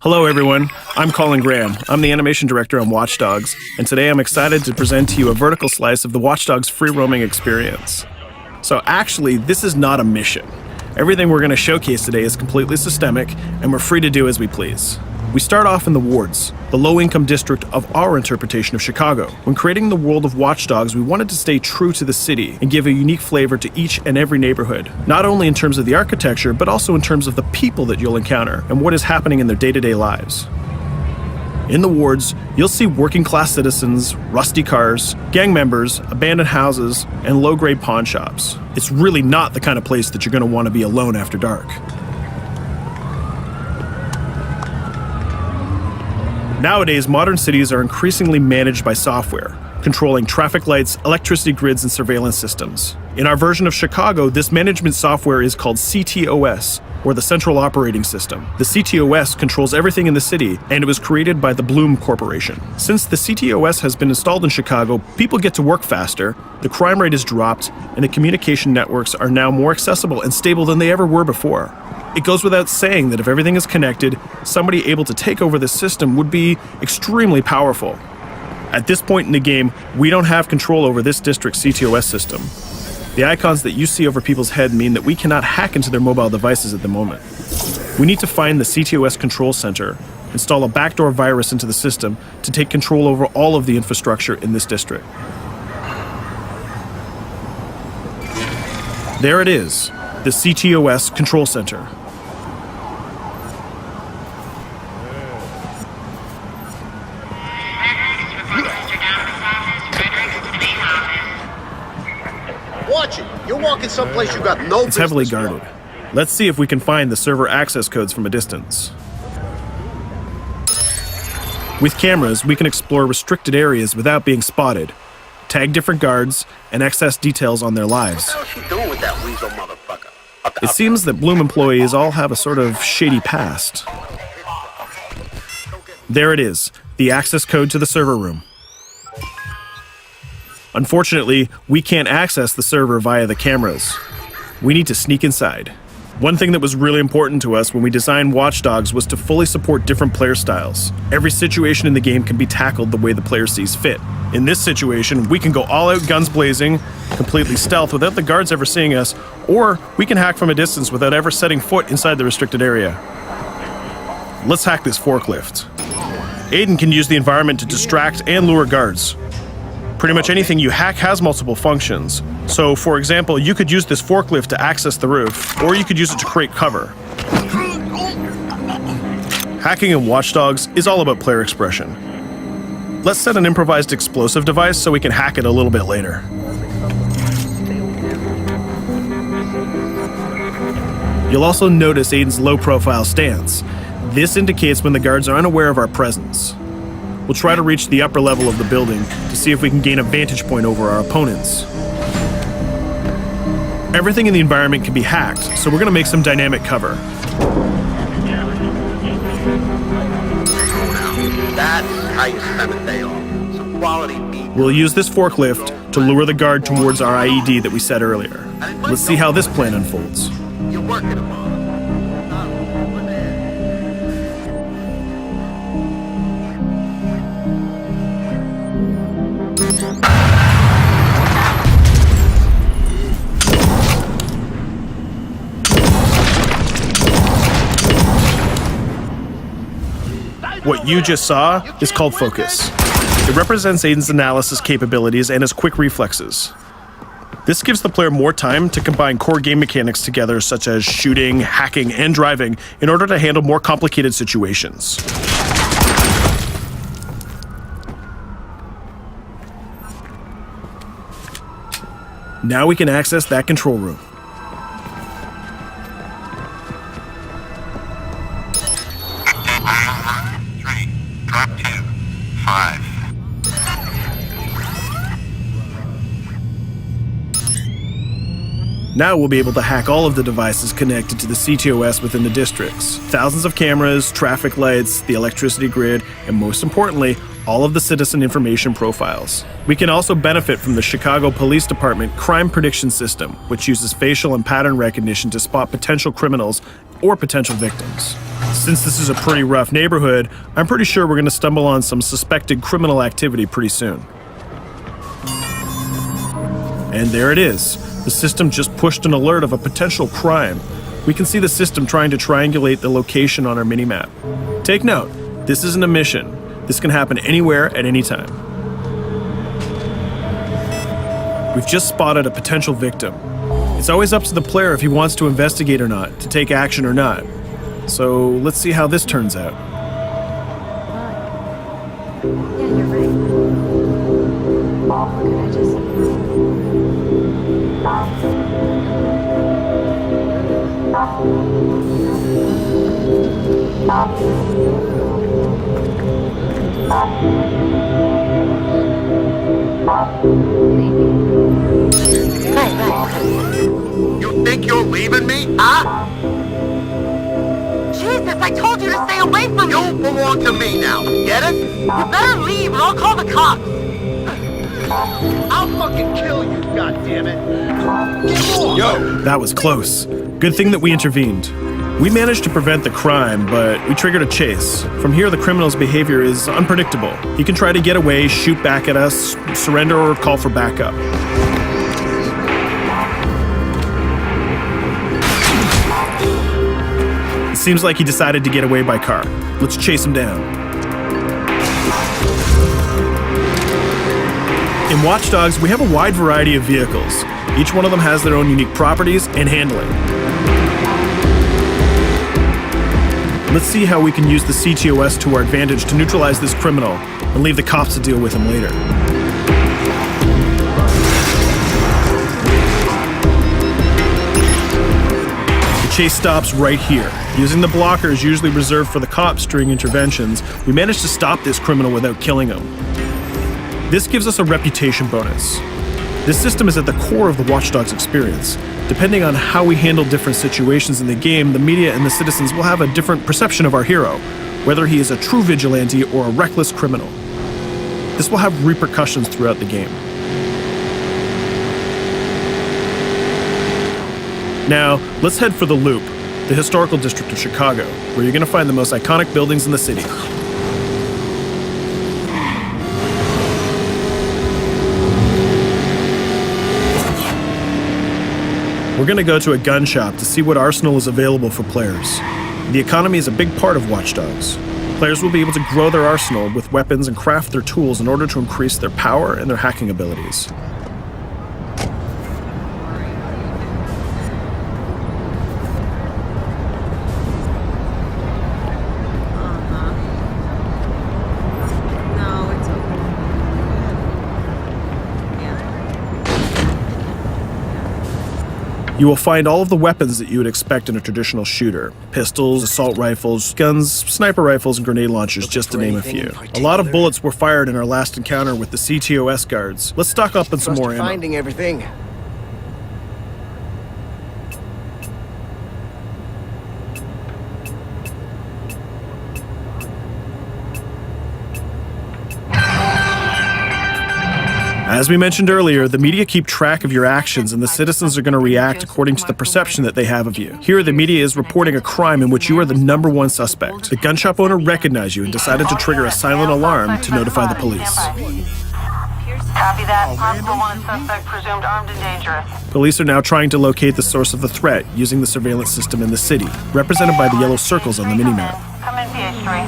Hello everyone, I'm Colin Graham. I'm the animation director on Watch Dogs, and today I'm excited to present to you a vertical slice of the Watch Dogs free roaming experience. So actually, this is not a mission. Everything we're going to showcase today is completely systemic, and we're free to do as we please. We start off in the wards, the low-income district of our interpretation of Chicago. When creating the world of Watch Dogs, we wanted to stay true to the city and give a unique flavor to each and every neighborhood, not only in terms of the architecture, but also in terms of the people that you'll encounter and what is happening in their day-to-day lives. In the wards, you'll see working-class citizens, rusty cars, gang members, abandoned houses, and low-grade pawn shops. It's really not the kind of place that you're going to want to be alone after dark. Nowadays, modern cities are increasingly managed by software, controlling traffic lights, electricity grids, and surveillance systems. In our version of Chicago, this management software is called CTOS, or the Central Operating System. The CTOS controls everything in the city, and it was created by the Bloom Corporation. Since the CTOS has been installed in Chicago, people get to work faster, the crime rate has dropped, and the communication networks are now more accessible and stable than they ever were before. It goes without saying that if everything is connected, somebody able to take over the system would be extremely powerful. At this point in the game, we don't have control over this district's CTOS system. The icons that you see over people's head mean that we cannot hack into their mobile devices at the moment. We need to find the CTOS control center, install a backdoor virus into the system to take control over all of the infrastructure in this district. There it is, the CTOS control center. Watch it. You're walking someplace you got no business. It's heavily guarded. Let's see if we can find the server access codes from a distance. With cameras, we can explore restricted areas without being spotted, tag different guards, and access details on their lives. What the hell is she doing with that weasel motherfucker? It seems that Bloom employees all have a sort of shady past. There it is, the access code to the server room. Unfortunately, we can't access the server via the cameras. We need to sneak inside. One thing that was really important to us when we designed Watch Dogs was to fully support different player styles. Every situation in the game can be tackled the way the player sees fit. In this situation, we can go all out guns blazing, completely stealth without the guards ever seeing us, or we can hack from a distance without ever setting foot inside the restricted area. Let's hack this forklift. Aiden can use the environment to distract and lure guards. Pretty much anything you hack has multiple functions. So, for example, you could use this forklift to access the roof, or you could use it to create cover. Hacking in Watch Dogs is all about player expression. Let's set an improvised explosive device so we can hack it a little bit later. You'll also notice Aiden's low-profile stance. This indicates when the guards are unaware of our presence. We'll try to reach the upper level of the building to see if we can gain a vantage point over our opponents. Everything in the environment can be hacked, so we're going to make some dynamic cover. That's how you spend a day off. Some quality meat. We'll use this forklift to lure the guard towards our IED that we set earlier. Let's see how this plan unfolds. You're working them on. What you just saw is called focus. It represents Aiden's analysis capabilities and his quick reflexes. This gives the player more time to combine core game mechanics together, such as shooting, hacking, and driving, in order to handle more complicated situations. Now we can access that control room. Drop 2, 5. Now we'll be able to hack all of the devices connected to the CTOS within the districts. Thousands of cameras, traffic lights, the electricity grid, and most importantly, all of the citizen information profiles. We can also benefit from the Chicago Police Department crime prediction system, which uses facial and pattern recognition to spot potential criminals or potential victims. Since this is a pretty rough neighborhood, I'm pretty sure we're going to stumble on some suspected criminal activity pretty soon. And there it is. The system just pushed an alert of a potential crime. We can see the system trying to triangulate the location on our minimap. Take note, this isn't a mission. This can happen anywhere at any time. We've just spotted a potential victim. It's always up to the player if he wants to investigate or not, to take action or not. So let's see how this turns out. Yeah, you're right. Could I just... You think you're leaving me? Huh? Jesus, I told you to stay away from me! You belong to me now. Get it? You better leave or I'll call the cops! I'll fucking kill you, goddammit. Get off! Yo, that was close. Good thing that we intervened. We managed to prevent the crime, but we triggered a chase. From here, the criminal's behavior is unpredictable. He can try to get away, shoot back at us, surrender, or call for backup. It seems like he decided to get away by car. Let's chase him down. In Watch Dogs, we have a wide variety of vehicles. Each one of them has their own unique properties and handling. Let's see how we can use the CTOS to our advantage to neutralize this criminal and leave the cops to deal with him later. The chase stops right here. Using the blockers usually reserved for the cops during interventions, we managed to stop this criminal without killing him. This gives us a reputation bonus. This system is at the core of the Watch Dogs experience. Depending on how we handle different situations in the game, the media and the citizens will have a different perception of our hero, whether he is a true vigilante or a reckless criminal. This will have repercussions throughout the game. Now, let's head for the Loop, the historical district of Chicago, where you're going to find the most iconic buildings in the city. We're going to go to a gun shop to see what arsenal is available for players. The economy is a big part of Watch Dogs. Players will be able to grow their arsenal with weapons and craft their tools in order to increase their power and their hacking abilities. No, it's okay. You will find all of the weapons that you would expect in a traditional shooter. Pistols, assault rifles, guns, sniper rifles, and grenade launchers, just to name a few. A lot of bullets were fired in our last encounter with the CTOS guards. Let's stock up on some more ammo. Finding everything. As we mentioned earlier, the media keep track of your actions and the citizens are going to react according to the perception that they have of you. Here, the media is reporting a crime in which you are the #1 suspect. The gun shop owner recognized you and decided to trigger a silent alarm to notify the police. Copy that. Possible wanted suspect presumed armed and dangerous. Police are now trying to locate the source of the threat using the surveillance system in the city, represented by the yellow circles on the minimap. Come in, PH3.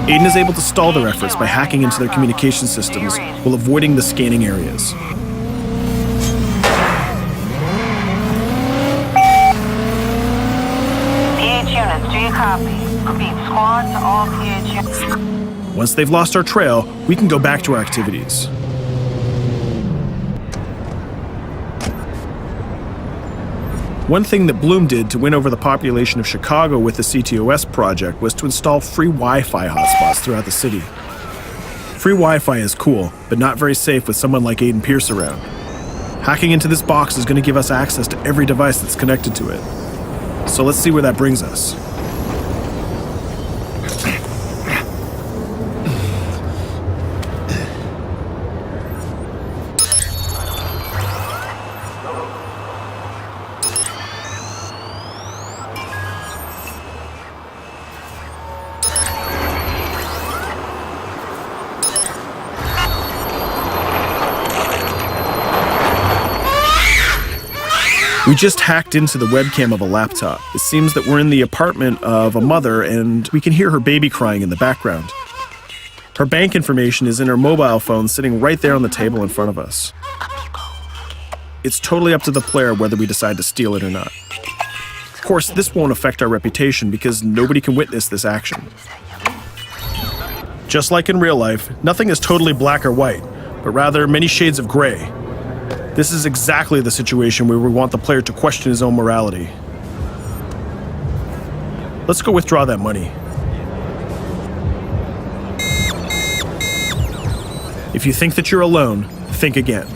Aiden is able to stall their efforts by hacking into their communication systems while avoiding the scanning areas. PH units, do you copy? Repeat, squad to all PH units. Once they've lost our trail, we can go back to our activities. One thing that Bloom did to win over the population of Chicago with the CTOS project was to install free Wi-Fi hotspots throughout the city. Free Wi-Fi is cool, but not very safe with someone like Aiden Pierce around. Hacking into this box is going to give us access to every device that's connected to it. So let's see where that brings us. We just hacked into the webcam of a laptop. It seems that we're in the apartment of a mother and we can hear her baby crying in the background. Her bank information is in her mobile phone sitting right there on the table in front of us. It's totally up to the player whether we decide to steal it or not. Of course, this won't affect our reputation because nobody can witness this action. Just like in real life, nothing is totally black or white, but rather many shades of gray. This is exactly the situation where we want the player to question his own morality. Let's go withdraw that money. If you think that you're alone, think again.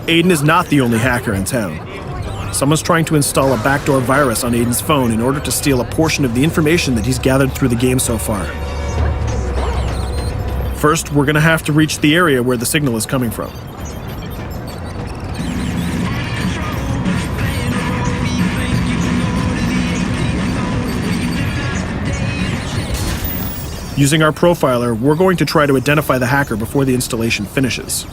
Aiden is not the only hacker in town. Someone's trying to install a backdoor virus on Aiden's phone in order to steal a portion of the information that he's gathered through the game so far. First, we're gonna have to reach the area where the signal is coming from. Using our profiler, we're going to try to identify the hacker before the installation finishes.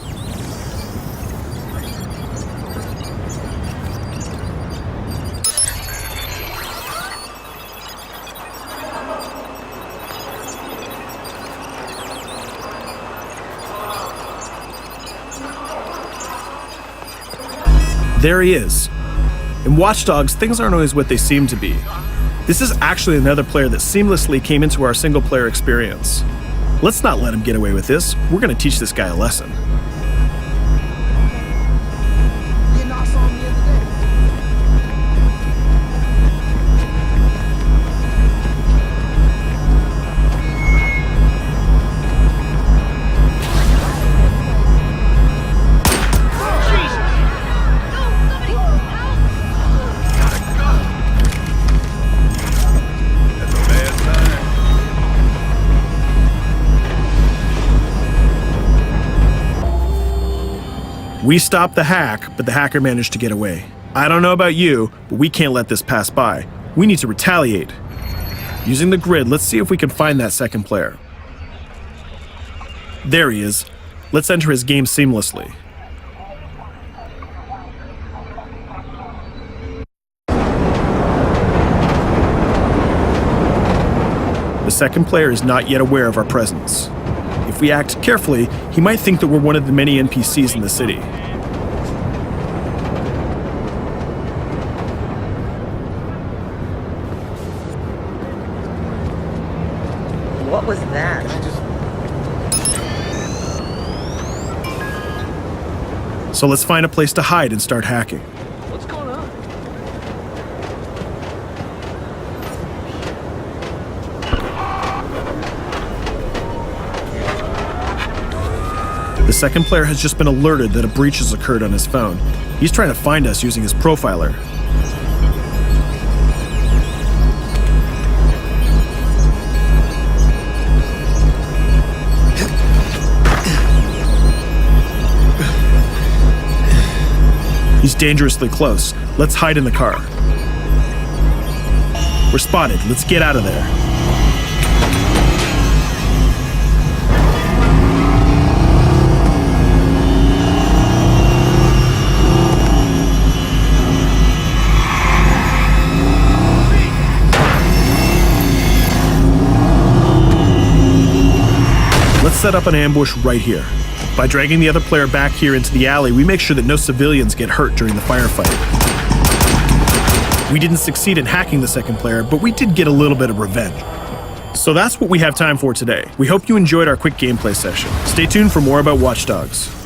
There he is. In Watch Dogs, things aren't always what they seem to be. This is actually another player that seamlessly came into our single-player experience. Let's not let him get away with this. We're going to teach this guy a lesson. We stopped the hack, but the hacker managed to get away. I don't know about you, but we can't let this pass by. We need to retaliate. Using the grid, let's see if we can find that second player. There he is. Let's enter his game seamlessly. The second player is not yet aware of our presence. If we act carefully, he might think that we're one of the many NPCs in the city. What was that? So let's find a place to hide and start hacking. What's going on? The second player has just been alerted that a breach has occurred on his phone. He's trying to find us using his profiler. He's dangerously close. Let's hide in the car. We're spotted. Let's get out of there. Let's set up an ambush right here. By dragging the other player back here into the alley, we make sure that no civilians get hurt during the firefight. We didn't succeed in hacking the second player, but we did get a little bit of revenge. So that's what we have time for today. We hope you enjoyed our quick gameplay session. Stay tuned for more about Watch Dogs.